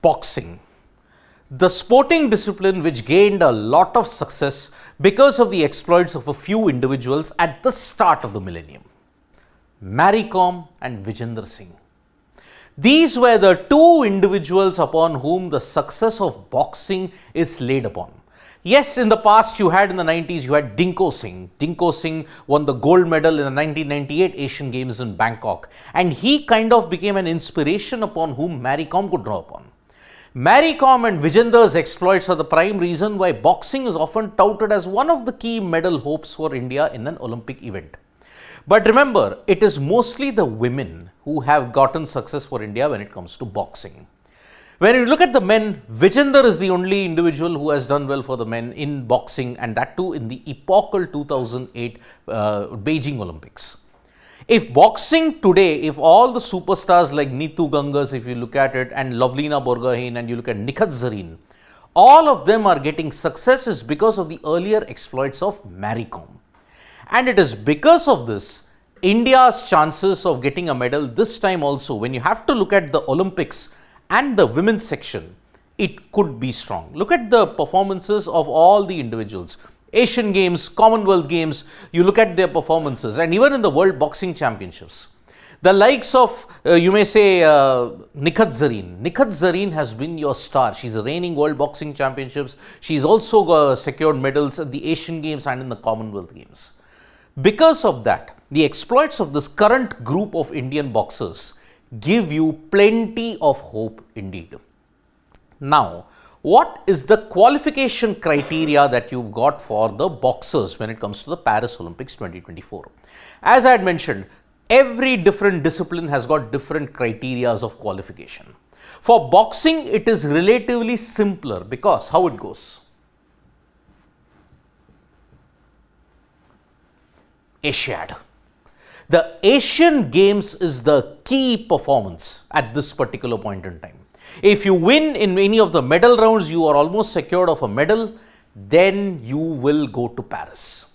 Boxing, the sporting discipline which gained a lot of success because of the exploits of a few individuals at the start of the millennium, Mary Kom and Vijender Singh. These were the two individuals upon whom the success of boxing is laid upon. Yes, in the past you had in the 90s, you had Dinko Singh. Dinko Singh won the gold medal in the 1998 Asian Games in Bangkok, and he kind of became an inspiration upon whom Mary Kom could draw upon. Mary Kom and Vijender's exploits are the prime reason why boxing is often touted as one of the key medal hopes for India in an Olympic event. But remember, it is mostly the women who have gotten success for India when it comes to boxing. When you look at the men, Vijender is the only individual who has done well for the men in boxing, and that too in the epochal 2008 Beijing Olympics. If boxing today, if all the superstars like Neetu Gangas, if you look at it, and Lovelina Borgohain, and you look at Nikhat Zareen, all of them are getting success is because of the earlier exploits of Mary Kom. And it is because of this, India's chances of getting a medal this time also, when you have to look at the Olympics and the women's section, it could be strong. Look at the performances of all the individuals. Asian Games, Commonwealth Games, you look at their performances, and even in the World Boxing Championships. The likes of, you may say, Nikhat Zareen. Nikhat Zareen has been your star. She's a reigning World Boxing Championships. She's also secured medals at the Asian Games and in the Commonwealth Games. Because of that, the exploits of this current group of Indian boxers give you plenty of hope indeed. Now, what is the qualification criteria that you've got for the boxers when it comes to the Paris Olympics 2024? As I had mentioned, every different discipline has got different criteria of qualification. For boxing, it is relatively simpler because how it goes. Asiad. The Asian Games is the key performance at this particular point in time. If you win in any of the medal rounds, you are almost secured of a medal, then you will go to Paris.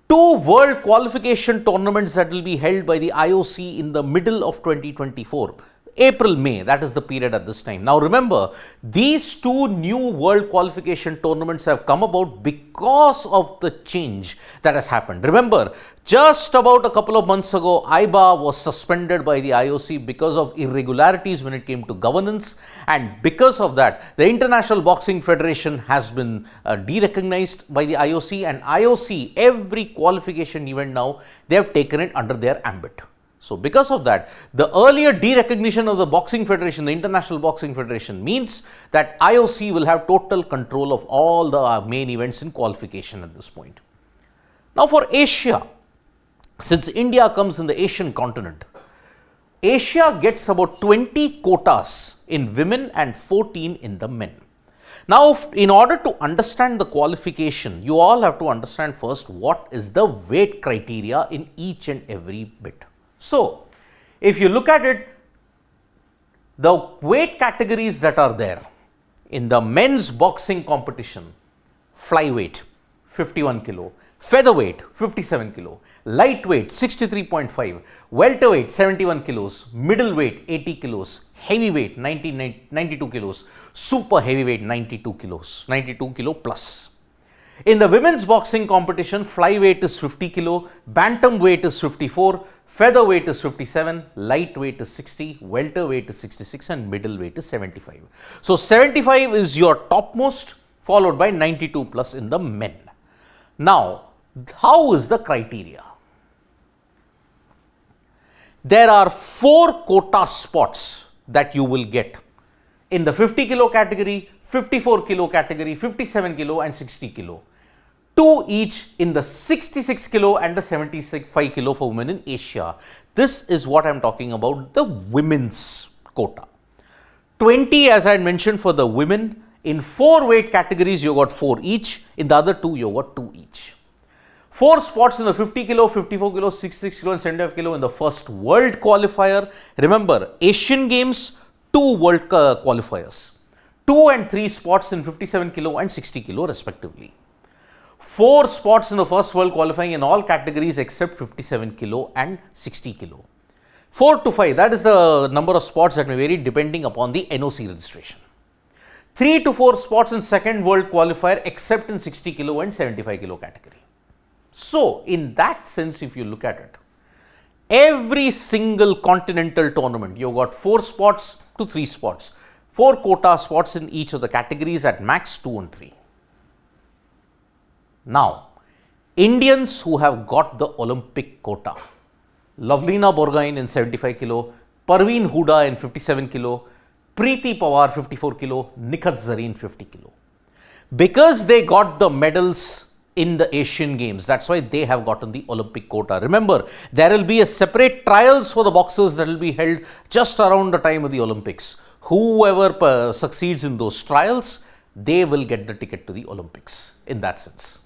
Two world qualification tournaments that will be held by the IOC in the middle of 2024. April, May, that is the period at this time. Now remember, these two new world qualification tournaments have come about because of the change that has happened. Remember, just about a couple of months ago, IBA was suspended by the IOC because of irregularities when it came to governance, and because of that, the International Boxing Federation has been de-recognized by the IOC, and IOC, every qualification event now, they have taken it under their ambit. So because of that, the earlier derecognition of the Boxing Federation, the International Boxing Federation, means that IOC will have total control of all the main events in qualification at this point. Now for Asia, since India comes in the Asian continent, Asia gets about 20 quotas in women and 14 in the men. Now, in order to understand the qualification, you all have to understand first what is the weight criteria in each and every bit. So, if you look at it, the weight categories that are there in the men's boxing competition: flyweight 51 kilo, featherweight 57 kilo, lightweight 63.5, welterweight 71 kilos, middleweight 80 kilos, heavyweight 92 kilos, super heavyweight 92 kilos, 92 kilo plus. In the women's boxing competition, flyweight is 50 kilo, bantamweight is 54, featherweight is 57, lightweight is 60, welterweight is 66, and middleweight is 75. So 75 is your topmost, followed by 92 plus in the men. Now, how is the criteria? There are 4 quota spots that you will get in the 50 kilo category, 54 kilo category, 57 kilo and 60 kilo. 2 each in the 66 kilo and the 75 kilo for women in Asia. This is what I am talking about, the women's quota. 20, as I had mentioned, for the women. In 4 weight categories, you got 4 each. In the other 2, you got 2 each. 4 spots in the 50 kilo, 54 kilo, 66 kilo and 75 kilo in the first world qualifier. Remember, Asian Games, 2 world qualifiers. 2 and 3 spots in 57 kilo and 60 kilo respectively. 4 spots in the first world qualifying in all categories except 57 kilo and 60 kilo. 4 to 5, that is the number of spots that may vary depending upon the NOC registration. 3 to 4 spots in second world qualifier except in 60 kilo and 75 kilo category. So, in that sense, if you look at it, every single continental tournament, you've got 4 spots to 3 spots, 4 quota spots in each of the categories at max 2 and 3. Now, Indians who have got the Olympic quota, Lovelina Borgohain in 75 kilo, Parveen Huda in 57 kilo, Preeti Pawar 54 kilo, Nikhat Zareen 50 kilo. Because they got the medals in the Asian Games, that's why they have gotten the Olympic quota. Remember, there will be a separate trials for the boxers that will be held just around the time of the Olympics. Whoever succeeds in those trials, they will get the ticket to the Olympics in that sense.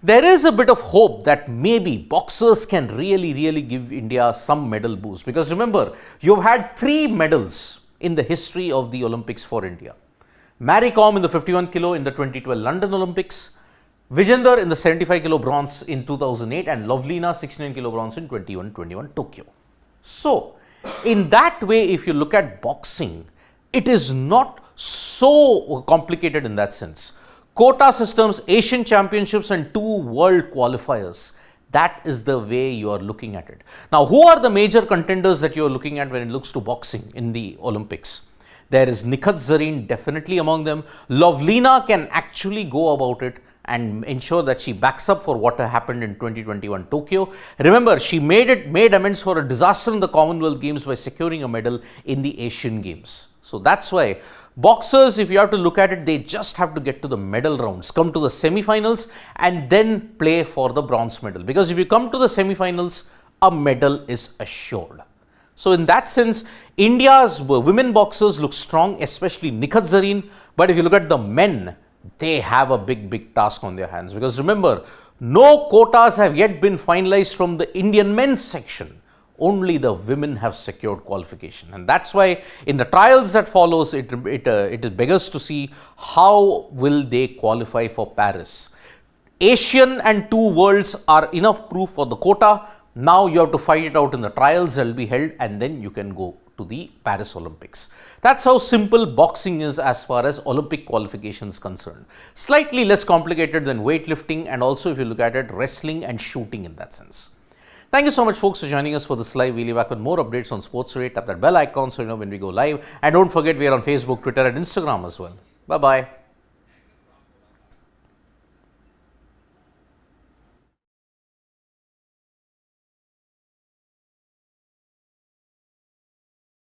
There is a bit of hope that maybe boxers can really give India some medal boost, because remember, you've had 3 medals in the history of the Olympics for India. Mary Kom in the 51 kilo in the 2012 London Olympics, Vijender in the 75 kilo bronze in 2008, and Lovelina 69 kilo bronze in 2021 Tokyo. So, in that way, if you look at boxing, it is not so complicated in that sense. Quota systems, Asian championships and 2 world qualifiers. That is the way you are looking at it. Now, who are the major contenders that you are looking at when it looks to boxing in the Olympics? There is Nikhat Zareen definitely among them. Lovelina can actually go about it and ensure that she backs up for what happened in 2021 Tokyo. Remember, she made amends for a disaster in the Commonwealth Games by securing a medal in the Asian Games. So that's why boxers, if you have to look at it, they just have to get to the medal rounds, come to the semi-finals and then play for the bronze medal. Because if you come to the semi-finals, a medal is assured. So in that sense, India's women boxers look strong, especially Nikhat Zareen. But if you look at the men, they have a big task on their hands. Because remember, no quotas have yet been finalized from the Indian men's section. Only the women have secured qualification, and that's why in the trials that follows, it beggars to see how will they qualify for Paris. Asian and 2 worlds are enough proof for the quota. Now you have to fight it out in the trials that will be held, and then you can go to the Paris Olympics. That's how simple boxing is as far as Olympic qualification is concerned. Slightly less complicated than weightlifting, and also if you look at it, wrestling and shooting in that sense. Thank you so much, folks, for joining us for this live. We'll be back with more updates on Sports Today. Tap that bell icon so you know when we go live. And don't forget, we are on Facebook, Twitter and Instagram as well. Bye-bye.